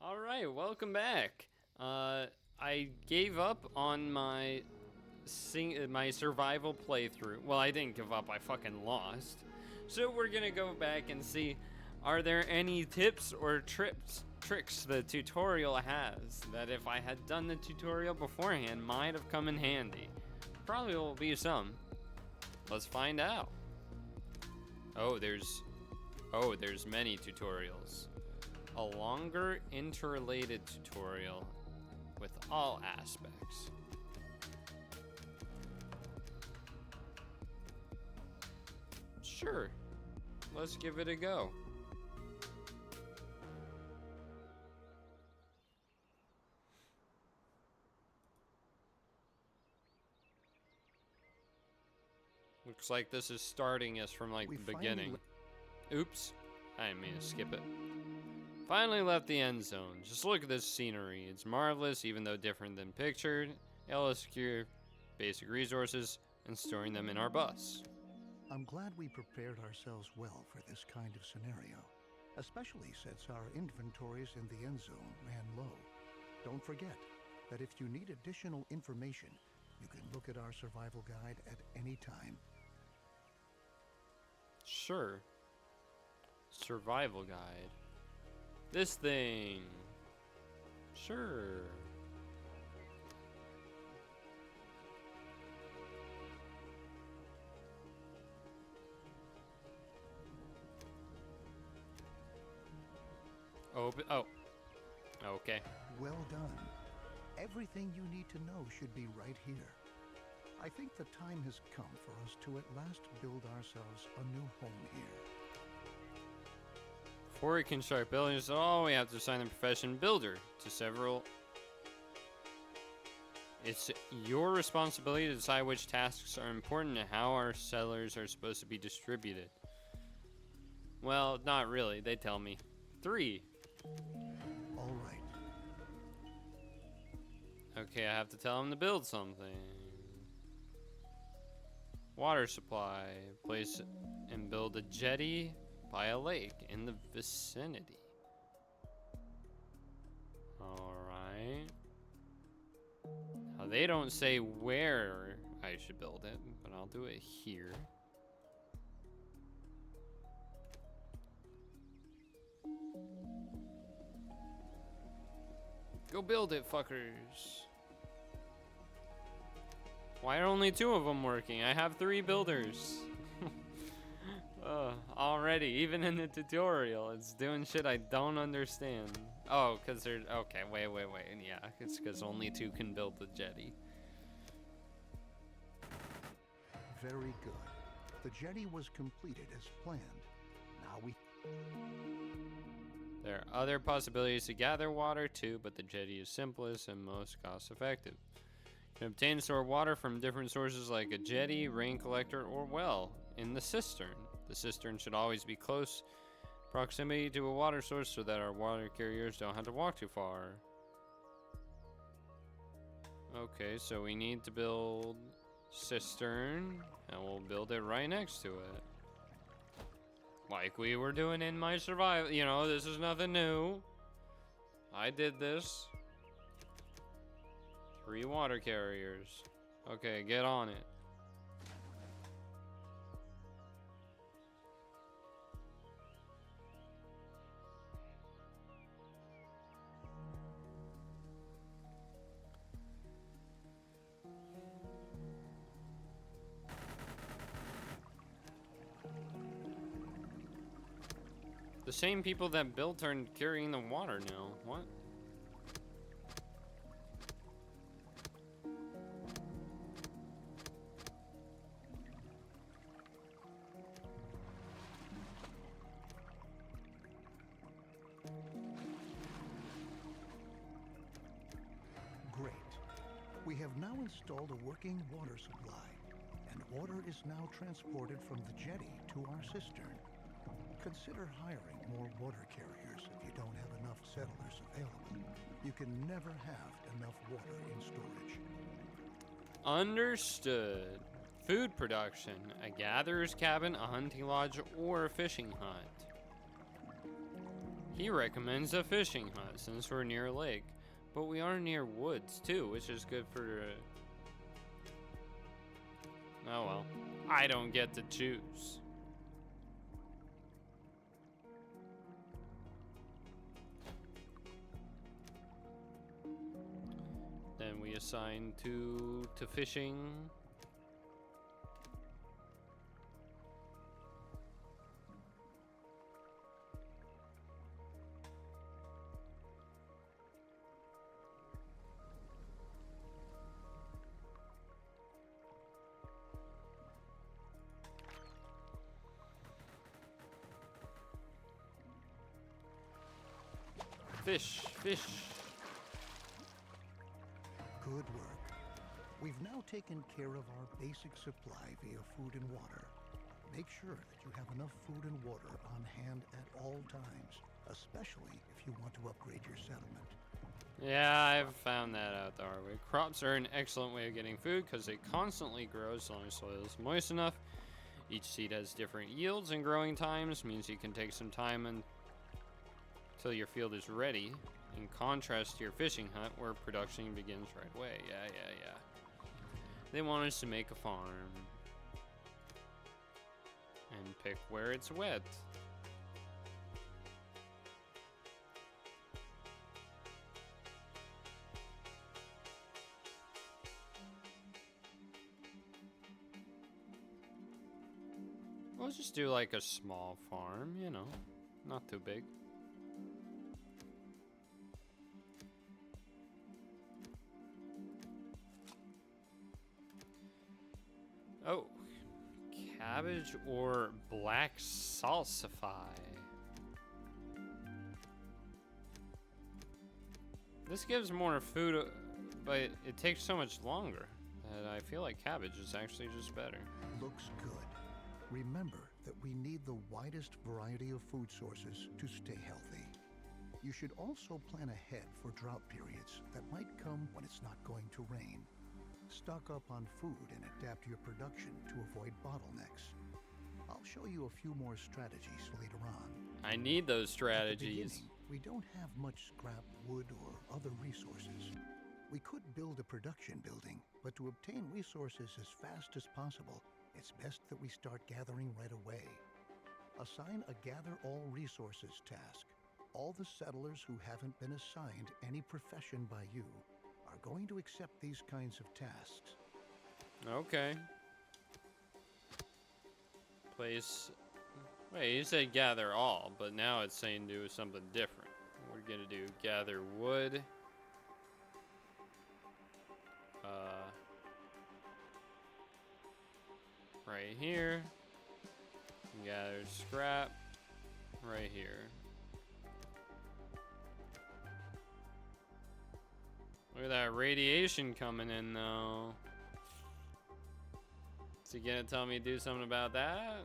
Alright, welcome back. I gave up on my survival playthrough. Well, I didn't give up, I fucking lost. So we're gonna go back and see, are there any tips or tricks the tutorial has that if I had done the tutorial beforehand might have come in handy? Probably will be some. Let's find out. Oh, there's many tutorials. A longer interrelated tutorial with all aspects. Sure, let's give it a go. Looks like this is starting us from like the beginning. Oops, I didn't mean to skip it. Finally left the end zone. Just look at this scenery. It's marvelous, even though different than pictured. Able to secure basic resources and storing them in our bus. I'm glad we prepared ourselves well for this kind of scenario, especially since our inventories in the end zone ran low. Don't forget that if you need additional information, you can look at our survival guide at any time. Sure. Survival guide. This thing. Sure. Open. Oh. Okay. Well done. Everything you need to know should be right here. I think the time has come for us to at last build ourselves a new home here. Before we can start building, we have to assign the profession builder to several. It's your responsibility to decide which tasks are important and how our settlers are supposed to be distributed. Well, not really. They tell me. 3. All right. Okay, I have to tell them to build something. Water supply. Place and build a jetty by a lake in the vicinity. Alright. Now they don't say where I should build it, but I'll do it here. Go build it, fuckers. Why are only 2 of them working? I have 3 builders. Already, even in the tutorial, it's doing shit I don't understand. Oh, because they're... Okay, wait. Yeah, it's because only 2 can build the jetty. Very good. The jetty was completed as planned. Now we... There are other possibilities to gather water too, but the jetty is simplest and most cost-effective. You can obtain and store water from different sources like a jetty, rain collector, or well in the cistern. The cistern should always be close proximity to a water source so that our water carriers don't have to walk too far. Okay, so we need to build cistern, and we'll build it right next to it. Like we were doing in my survival. You know, this is nothing new. I did this. 3 water carriers. Okay, get on it. The same people that built are carrying the water now. What? Great. We have now installed a working water supply, and water is now transported from the jetty to our cistern. Consider hiring more water carriers if you don't have enough settlers available. You can never have enough water in storage. Understood. Food production. A gatherer's cabin, a hunting lodge, or a fishing hut. He recommends a fishing hut since we're near a lake, but we are near woods too, which is good for. Oh well, I don't get to choose. Then we assign to fishing. Fish, fish. Good work. We've now taken care of our basic supply via food and water. Make sure that you have enough food and water on hand at all times, especially if you want to upgrade your settlement. Yeah, I've found that out the hard way. Crops are an excellent way of getting food because they constantly grow as long as soil is moist enough. Each seed has different yields and growing times, means you can take some time until your field is ready, in contrast to your fishing hut where production begins right away. Yeah. They want us to make a farm and pick where it's wet. We'll just do like a small farm, you know, not too big. Oh, cabbage or black salsify. This gives more food, but it takes so much longer that I feel like cabbage is actually just better. Looks good. Remember that we need the widest variety of food sources to stay healthy. You should also plan ahead for drought periods that might come when it's not going to rain. Stock up on food and adapt your production to avoid bottlenecks. I'll show you a few more strategies later on. I need those At the strategies. beginning, we don't have much scrap wood or other resources. We could build a production building, but to obtain resources as fast as possible, it's best that we start gathering right away. Assign a Gather All Resources task. All the settlers who haven't been assigned any profession by you are going to accept these kinds of tasks. Okay. Place. Wait, you said gather all, but now it's saying do something different. We're gonna do gather wood. Right here. Gather scrap. Right here. Look at that radiation coming in, though. Is he gonna tell me to do something about that?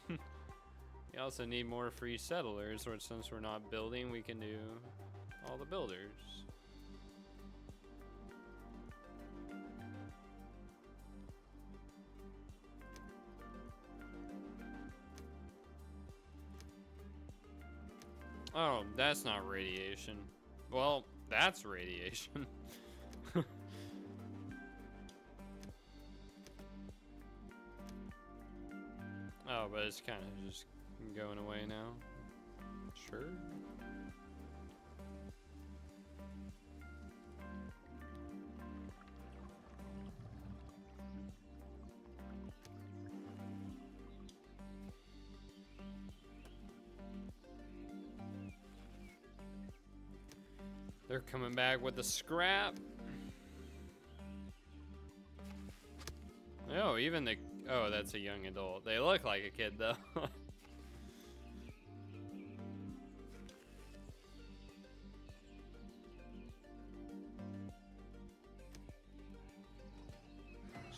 We also need more free settlers, or since we're not building, we can do all the builders. Oh, that's not radiation. Well, that's radiation. Oh, but it's kind of just going away now. Sure. They're coming back with the scrap. Oh, even the... Oh, that's a young adult. They look like a kid, though.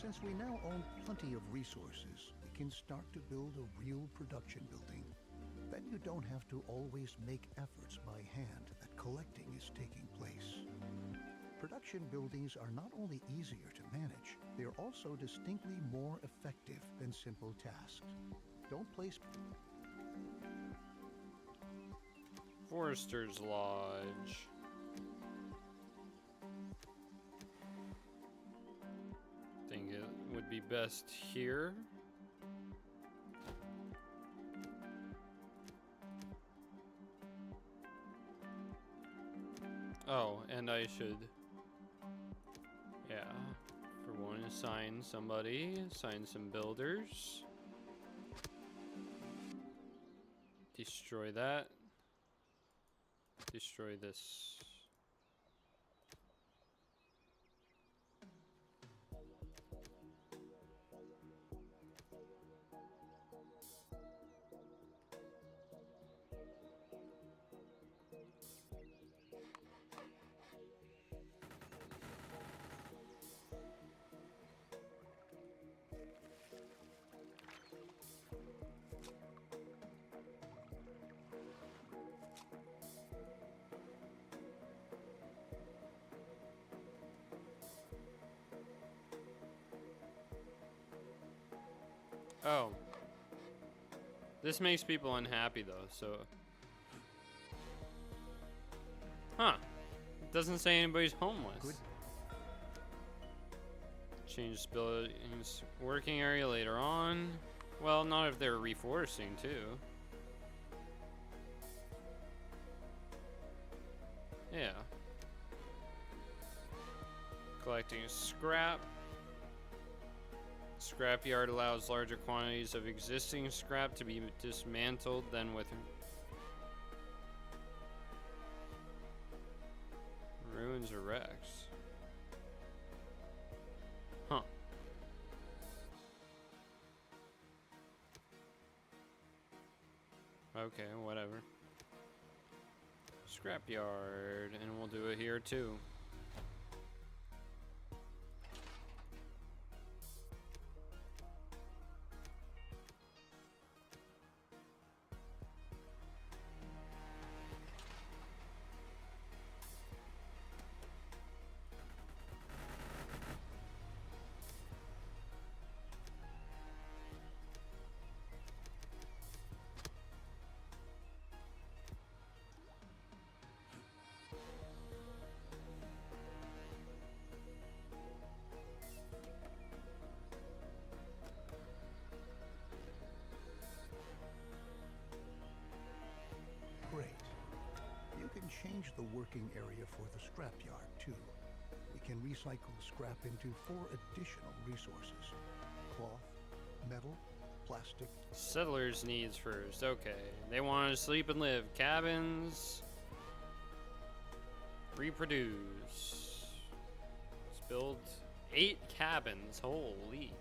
Since we now own plenty of resources, we can start to build a real production building. Then you don't have to always make efforts by hand that collecting is taking place. Production buildings are not only easier to manage, they are also distinctly more effective than simple tasks. Don't place... Forester's Lodge. Think it would be best here. Oh, and I should, yeah, for one, assign somebody, assign some builders. Destroy that. Destroy this. Oh. This makes people unhappy though, so. Huh. It doesn't say anybody's homeless. Good. Change buildings working area later on. Well, not if they're reforesting too. Yeah. Collecting scrap. Scrapyard allows larger quantities of existing scrap to be dismantled than with ruins or wrecks. Huh. Okay, whatever. Scrapyard, and we'll do it here too. Great. You can change the working area for the scrapyard, too. We can recycle scrap into 4 additional resources: cloth, metal, plastic. Settlers' needs first. Okay. They want to sleep and live. Cabins. Reproduce. Let's build 8 cabins. Holy.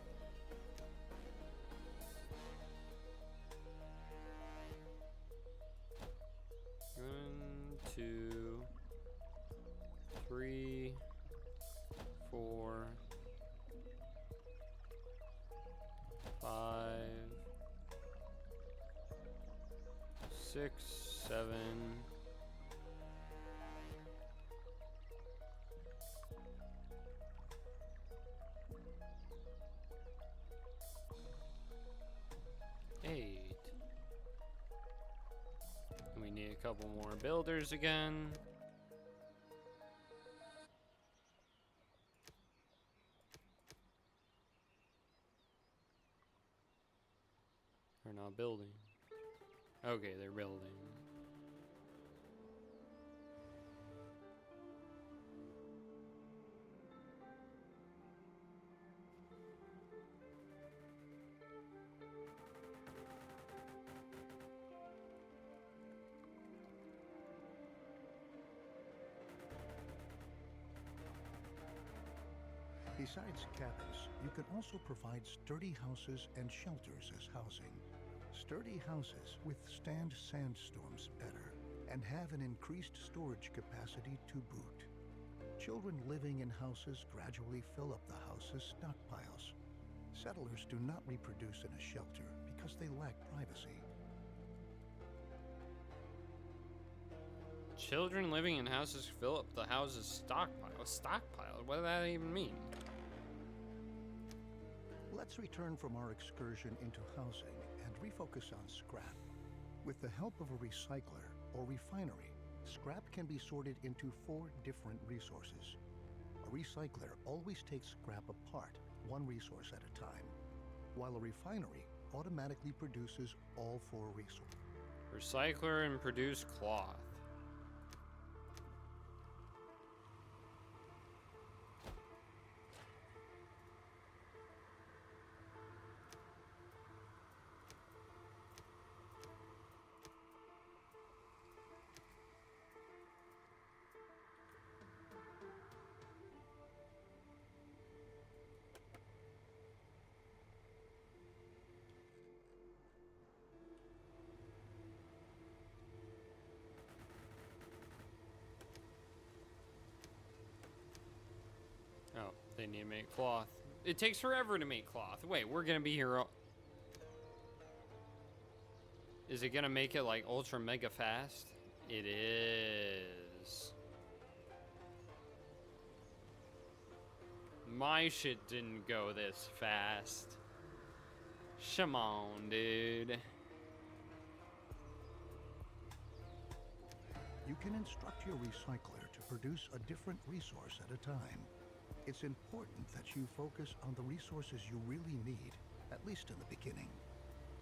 One, 2, 3, 4, 5, 6, 7. We need a couple more builders again. They're not building. Okay, they're building. Besides cabins, you can also provide sturdy houses and shelters as housing. Sturdy houses withstand sandstorms better and have an increased storage capacity to boot. Children living in houses gradually fill up the house's stockpiles. Settlers do not reproduce in a shelter because they lack privacy. Children living in houses fill up the house's stockpile. Stockpile? What does that even mean? Let's return from our excursion into housing and refocus on scrap. With the help of a recycler, or refinery, scrap can be sorted into 4 different resources. A recycler always takes scrap apart, one resource at a time, while a refinery automatically produces all 4 resources. Recycler and produce cloth. Oh, they need to make cloth. It takes forever to make cloth. Wait, we're gonna be here. Is it gonna make it like ultra mega fast? It is. My shit didn't go this fast. Come on, dude. You can instruct your recycler to produce a different resource at a time. It's important that you focus on the resources you really need, at least in the beginning.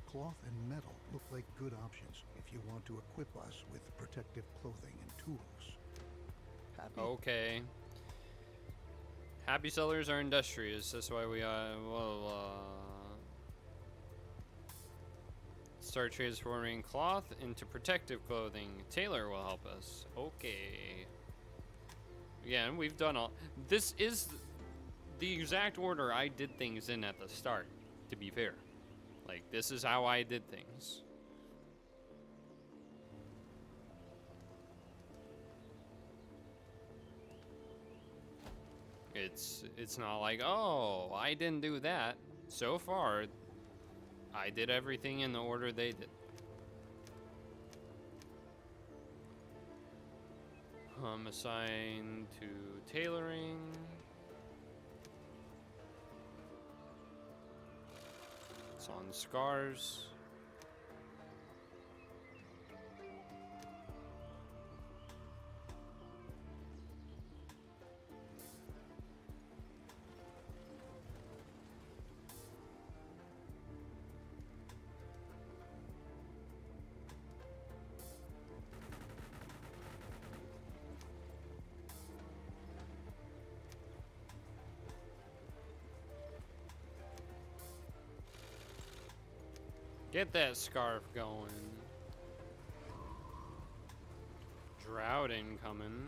Cloth and metal look like good options if you want to equip us with protective clothing and tools. Okay. Happy sellers are industrious. That's why we start transforming cloth into protective clothing. Taylor will help us. Okay. Again, we've done all. This is the exact order I did things in at the start, to be fair. Like, this is how I did things. It's not like, oh, I didn't do that. So far, I did everything in the order they did. Assign to tailoring. It's on scars. Get that scarf going. Drought incoming.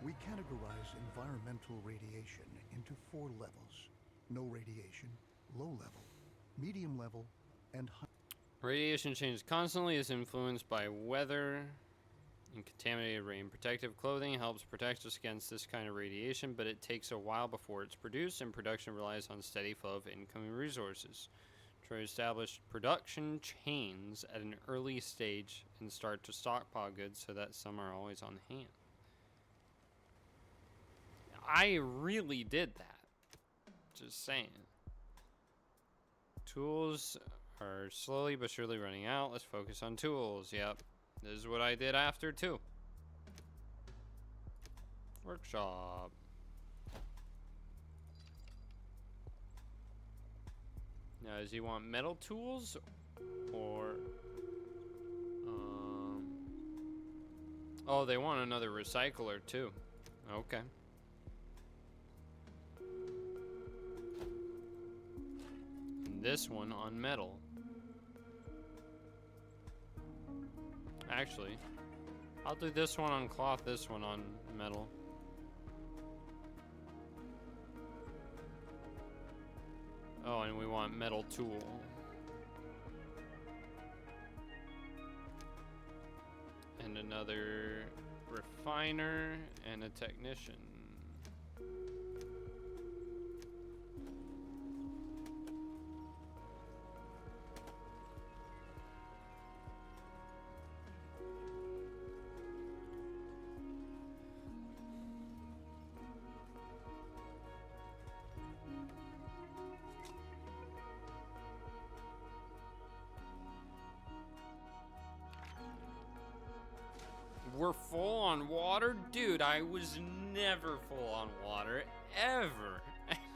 We categorize environmental radiation into 4 levels. No radiation, low level, medium level, and high. Radiation changes constantly, is influenced by weather and contaminated rain. Protective clothing helps protect us against this kind of radiation, but it takes a while before it's produced, and production relies on steady flow of incoming resources. Try to establish production chains at an early stage and start to stockpile goods so that some are always on hand. I really did that. Just saying. Tools are slowly but surely running out. Let's focus on tools. Yep. This is what I did after too. Workshop. Now, does he want metal tools or oh, they want another recycler too. Okay. And this one on metal. Actually, I'll do this one on cloth, this one on metal. Oh, and we want metal tool. And another refiner and a technician. we're full on water? Dude, I was never full on water, ever.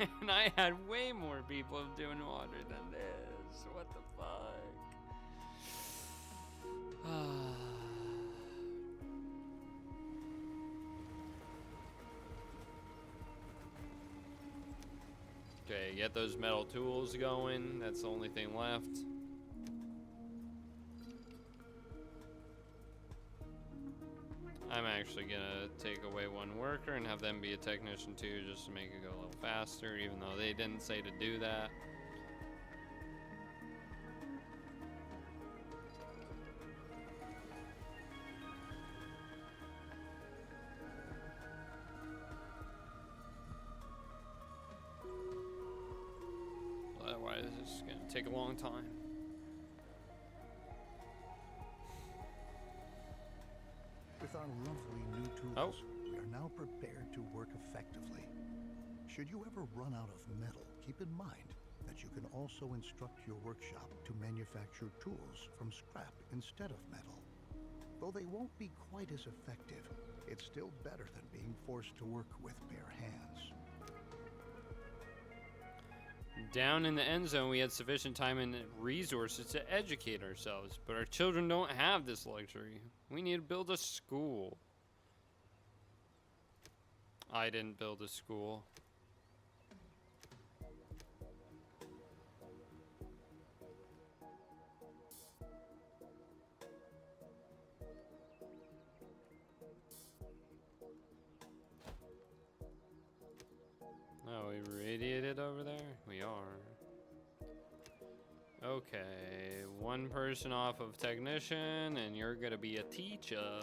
And I had way more people doing water than this. What the fuck? Okay, get those metal tools going. That's the only thing left. I'm actually gonna take away one worker and have them be a technician too, just to make it go a little faster, even though they didn't say to do that. Otherwise, it's gonna take a long time. With our lovely new tools, we are now prepared to work effectively. Should you ever run out of metal, keep in mind that you can also instruct your workshop to manufacture tools from scrap instead of metal. Though they won't be quite as effective, it's still better than being forced to work with bare hands. Down in the end zone, we had sufficient time and resources to educate ourselves, but our children don't have this luxury. We need to build a school. I didn't build a school. Oh, we radiated over there? We are. Okay, one person off of technician, and you're gonna be a teacher.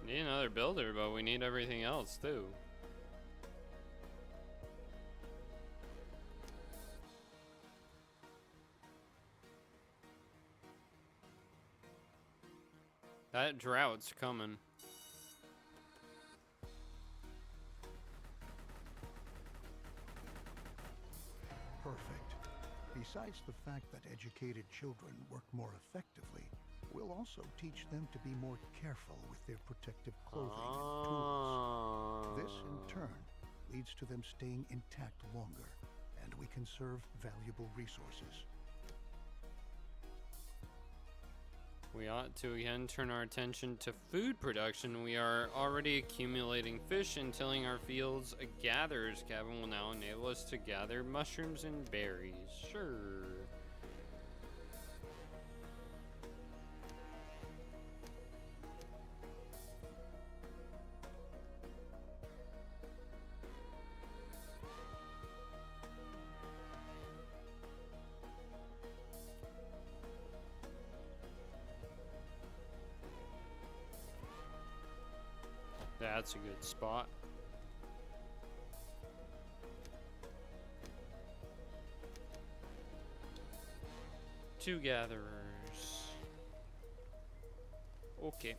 Need another builder, but we need everything else too. That drought's coming. Perfect. Besides the fact that educated children work more effectively, we'll also teach them to be more careful with their protective clothing and tools. This, in turn, leads to them staying intact longer, and we conserve valuable resources. We ought to again turn our attention to food production. We are already accumulating fish and tilling our fields. A gatherer's cabin will now enable us to gather mushrooms and berries. Sure. That's a good spot. Two gatherers. Okay.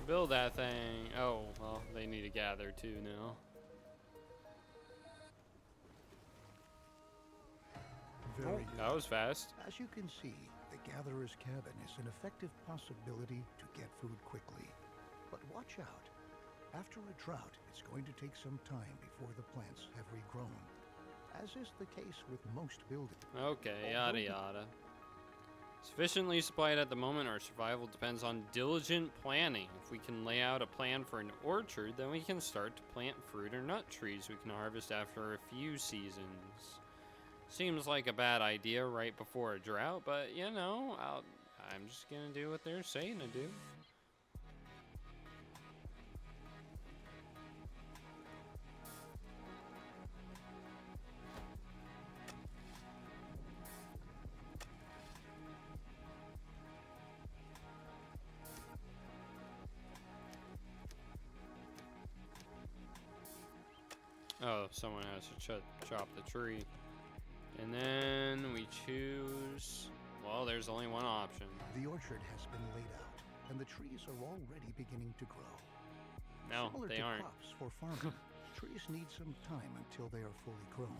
Build that thing. Oh, well, they need to gather too now. Very good. That was fast. As you can see, the gatherer's cabin is an effective possibility to get food quickly. But watch out. After a drought, it's going to take some time before the plants have regrown, as is the case with most buildings. Okay, yada yada. Sufficiently supplied at the moment, our survival depends on diligent planning. If we can lay out a plan for an orchard, then we can start to plant fruit or nut trees we can harvest after a few seasons. Seems like a bad idea right before a drought, but you know, I'm just gonna do what they're saying to do. Oh, someone has to chop the tree. And then we choose... Well, there's only one option. The orchard has been laid out, and the trees are already beginning to grow. No, Similar they to aren't. crops for farming, trees need some time until they are fully grown.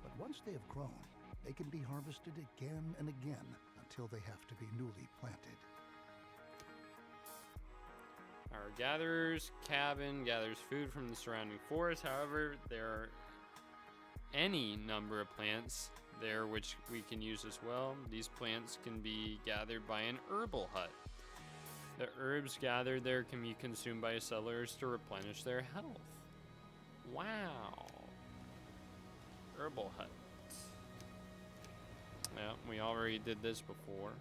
But once they have grown, they can be harvested again and again until they have to be newly planted. Our gatherer's cabin gathers food from the surrounding forest. However, there are any number of plants there which we can use as well. These plants can be gathered by an herbal hut. The herbs gathered there can be consumed by settlers to replenish their health. Wow. Herbal hut. Yeah, we already did this before.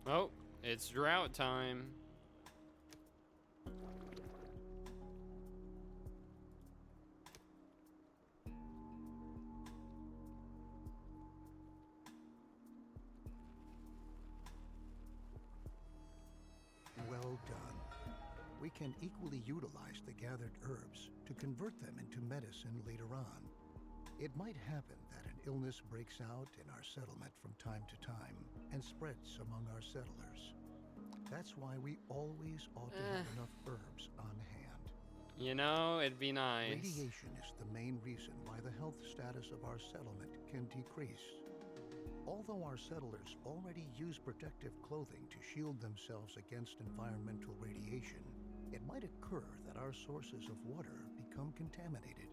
Oh, it's drought time. Well done. We can equally utilize the gathered herbs to convert them into medicine later on. It might happen that an illness breaks out in our settlement from time to time and spreads among our settlers. That's why we always ought to have enough herbs on hand. You know, it'd be nice. Radiation is the main reason why the health status of our settlement can decrease. Although our settlers already use protective clothing to shield themselves against environmental radiation, it might occur that our sources of water become contaminated.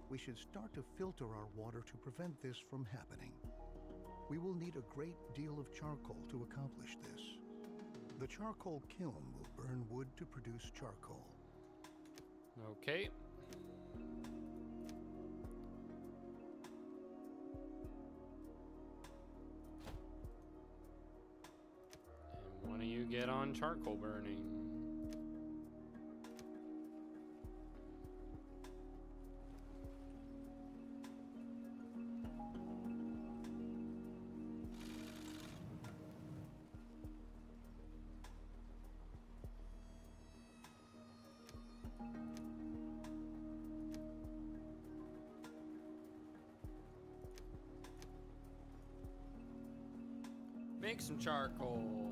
We should start to filter our water to prevent this from happening. We will need a great deal of charcoal to accomplish this. The charcoal kiln will burn wood to produce charcoal. Okay. And one of you get on charcoal burning. Make some charcoal.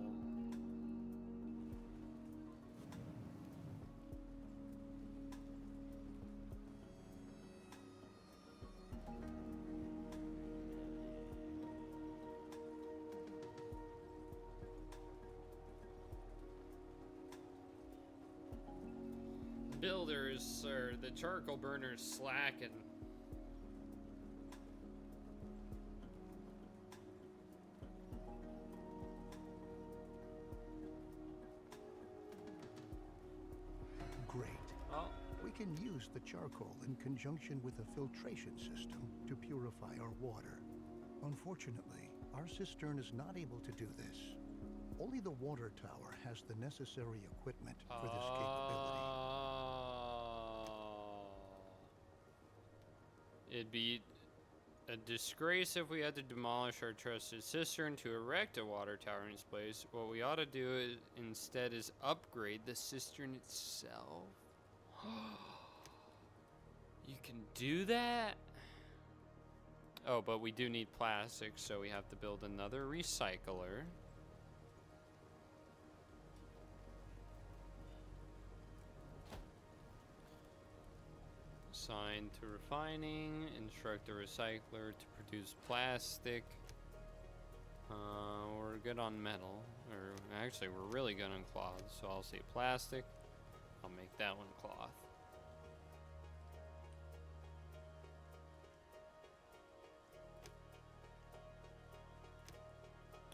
Builders, or the charcoal burners, slacking. Great. Oh, We can use the charcoal in conjunction with a filtration system to purify our water. Unfortunately, our cistern is not able to do this. Only the water tower has the necessary equipment for this capability. It'd be a disgrace if we had to demolish our trusted cistern to erect a water tower in its place. What we ought to do instead is upgrade the cistern itself. You can do that? Oh, but we do need plastic, so we have to build another recycler. Assigned to refining, instruct the recycler to produce plastic. We're good on metal, or actually we're really good on cloth, so I'll say plastic. I'll make that one cloth.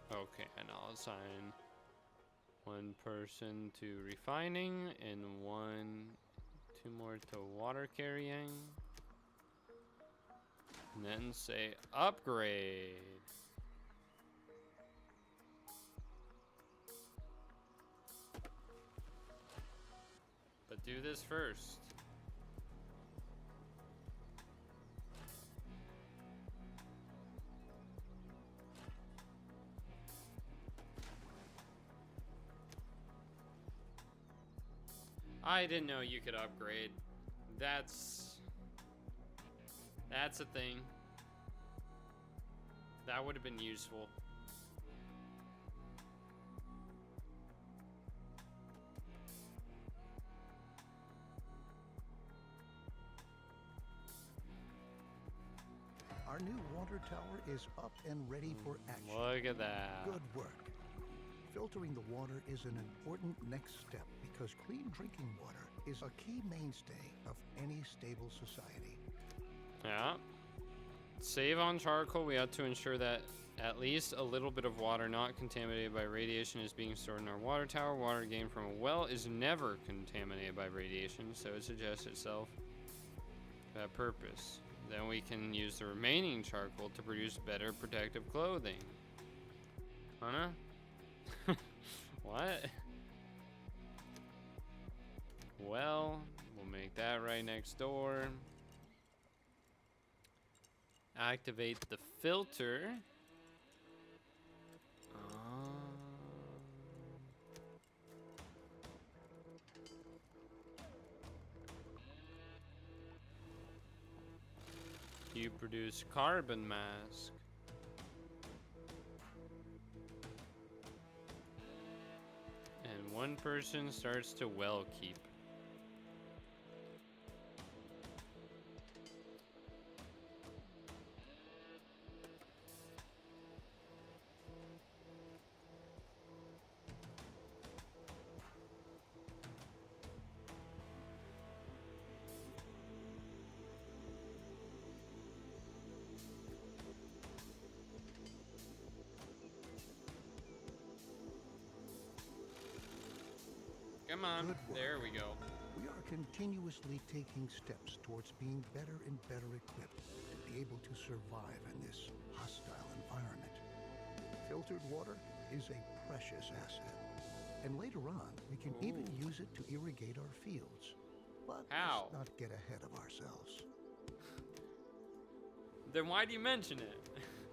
Okay, and I'll assign one person to refining and two more to water carrying. And then say upgrade. But do this first. I didn't know you could upgrade. That's a thing. That would have been useful. Our new water tower is up and ready for action. Look at that. Good work. Filtering the water is an important next step because clean drinking water is a key mainstay of any stable society. Yeah. Save on charcoal. We have to ensure that at least a little bit of water not contaminated by radiation is being stored in our water tower. Water gained from a well is never contaminated by radiation, so it suggests itself for that purpose. Then we can use the remaining charcoal to produce better protective clothing. Huh? What? Well, we'll make that right next door. Activate the filter. You produce carbon mask. And one person starts to well keep. Come on, there we go. We are continuously taking steps towards being better and better equipped to be able to survive in this hostile environment. Filtered water is a precious asset, and later on we can even use it to irrigate our fields. But How? let's not get ahead of ourselves. Then why do you mention it?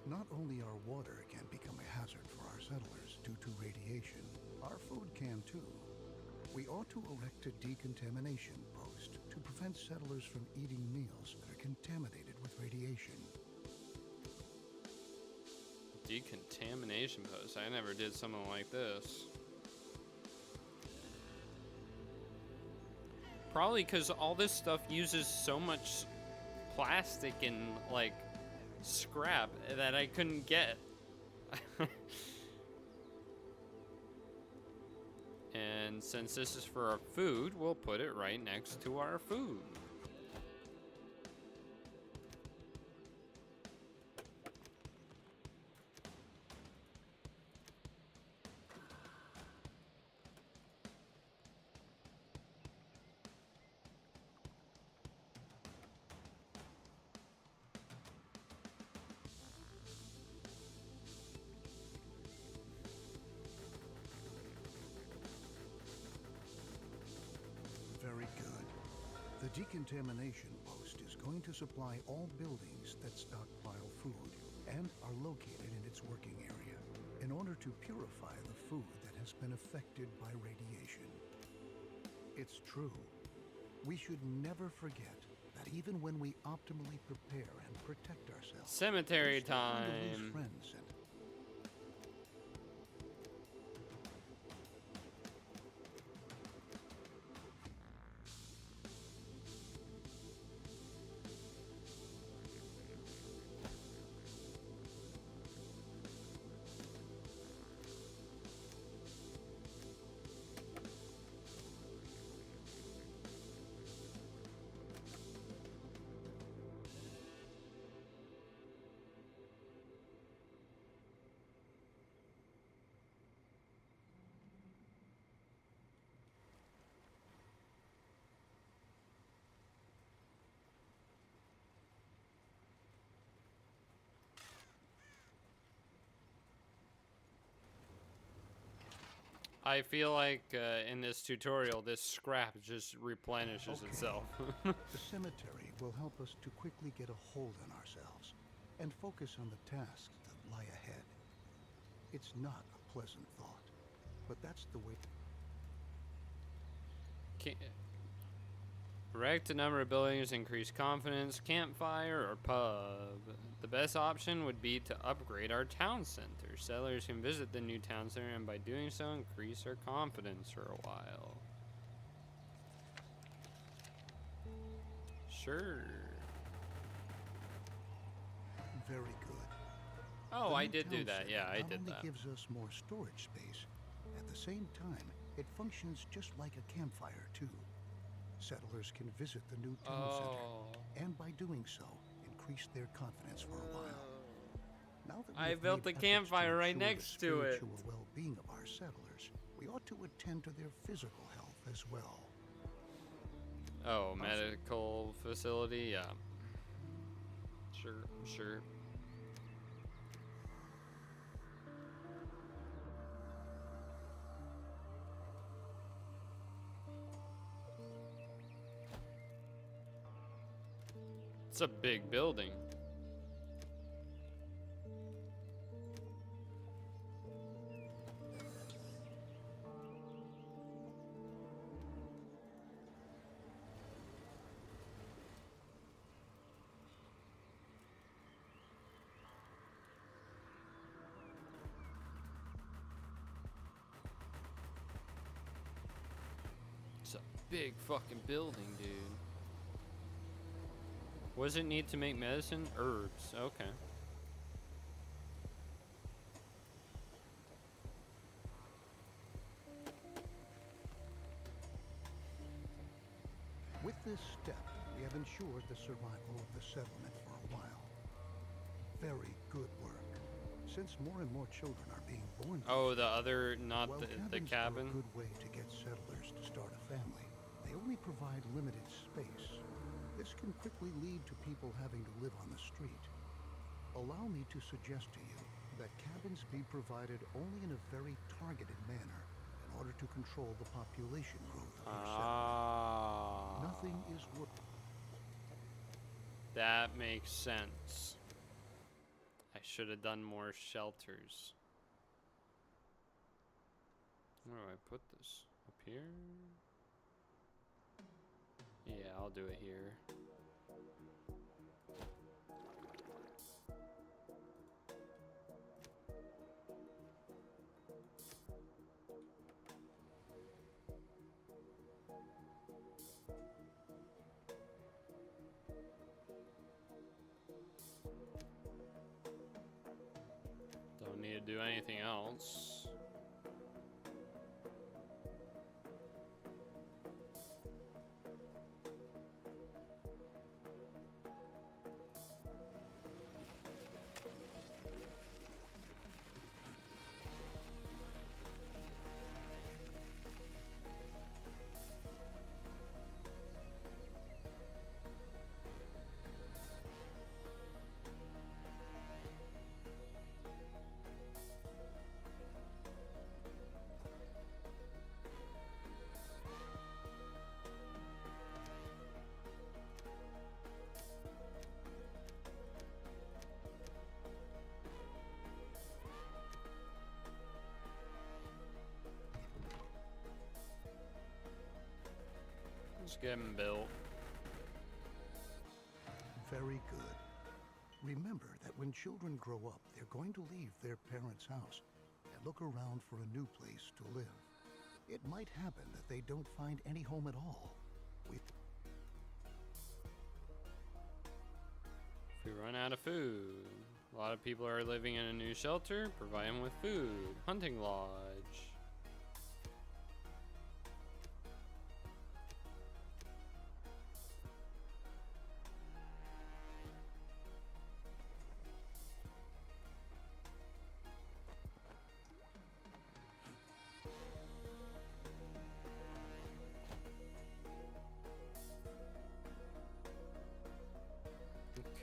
Not only our water can become a hazard for our settlers due to radiation, our food can too. We ought to erect a decontamination post to prevent settlers from eating meals that are contaminated with radiation. Decontamination post. I never did something like this. Probably because all this stuff uses so much plastic and like scrap that I couldn't get. And since this is for our food, we'll put it right next to our food. Very good. The decontamination post is going to supply all buildings that stockpile food and are located in its working area in order to purify the food that has been affected by radiation. It's true. We should never forget that even when we optimally prepare and protect ourselves, Cemetery we're still going to lose time. friends and I feel like in this tutorial, this scrap just replenishes itself. the cemetery will help us to quickly get a hold on ourselves and focus on the tasks that lie ahead. It's not a pleasant thought, but that's the way. Erect a number of buildings, increase confidence, campfire, or pub. The best option would be to upgrade our town center. Settlers can visit the new town center and by doing so increase their confidence for a while. Sure. Very good. Oh, The I new did do town that. center Yeah, I not did only that. gives us more storage space, at the same time, it functions just like a campfire too. Settlers can visit the new town center, and by doing so, increase their confidence for a while. Now that we I have built made the efforts campfire right ensure next the to it. spiritual well-being of our settlers, we ought to attend to their physical health as well. Oh, medical facility? Yeah. Sure, sure. It's a big building. It's a big fucking building, dude. What does it need to make medicine? Herbs. Okay. With this step, we have ensured the survival of the settlement for a while. Very good work. Since more and more children are being born these Oh, the days, other, not while the cabins cabin. are a good way to get settlers to start a family, they only provide limited space. This can quickly lead to people having to live on the street. Allow me to suggest to you that cabins be provided only in a very targeted manner in order to control the population growth of your settlement. Nothing is worth. That makes sense. I should have done more shelters. Where do I put this? Up here? Yeah, I'll do it here. Don't need to do anything else. Get 'em built. Very good. Remember that when children grow up, they're going to leave their parents' house and look around for a new place to live. It might happen that they don't find any home at all. If we run out of food, a lot of people are living in a new shelter. Provide them with food. Hunting lodge.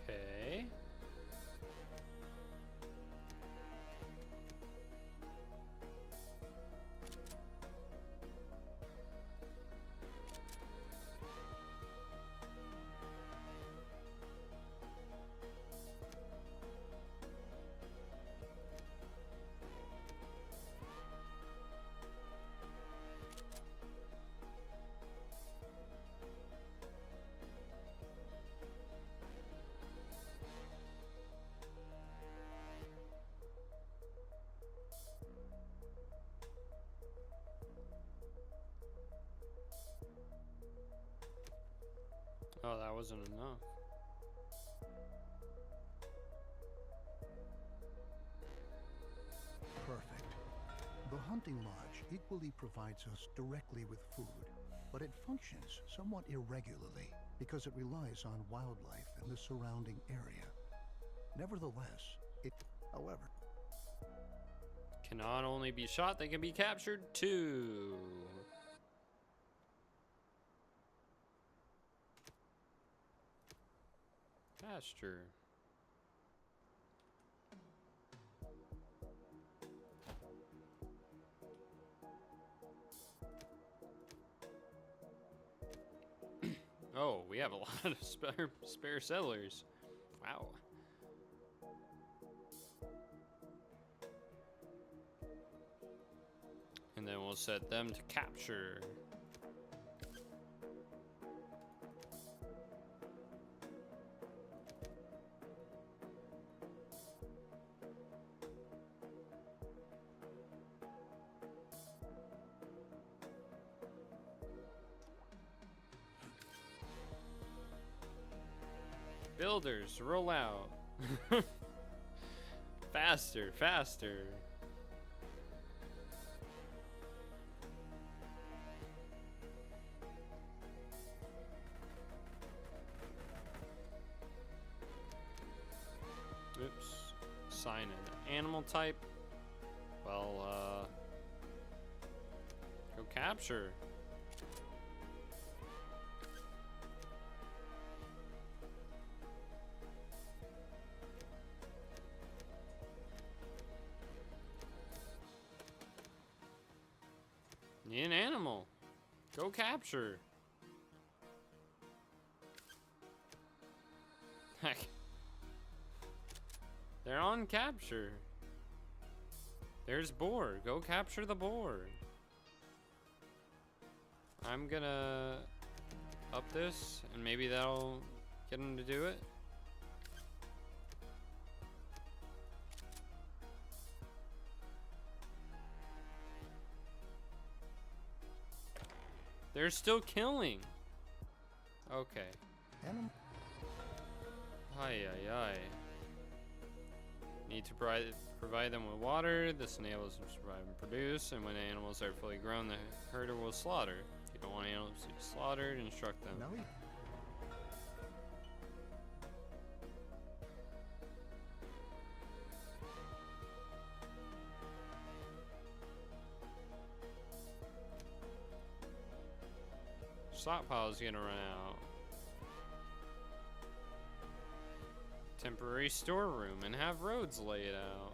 Okay. Oh, that wasn't enough. Perfect. The hunting lodge equally provides us directly with food, but it functions somewhat irregularly because it relies on wildlife in the surrounding area. Nevertheless, however, Can not only be shot, they can be captured too. Pasture. Oh, we have a lot of spare settlers. Wow. And then we'll set them to capture. Builders, roll out. Faster, faster. Oops. Assign an animal type. Well, go capture. Need an animal. Go capture. Heck. They're on capture. There's boar. Go capture the boar. I'm gonna up this, and maybe that'll get him to do it. They're still killing. Okay. Ay, ay, ay. Need to provide them with water. This enables them to survive and produce. And when animals are fully grown, the herder will slaughter. If you don't want animals to be slaughtered, instruct them. Stockpile's gonna run out. Temporary storeroom and have roads laid out.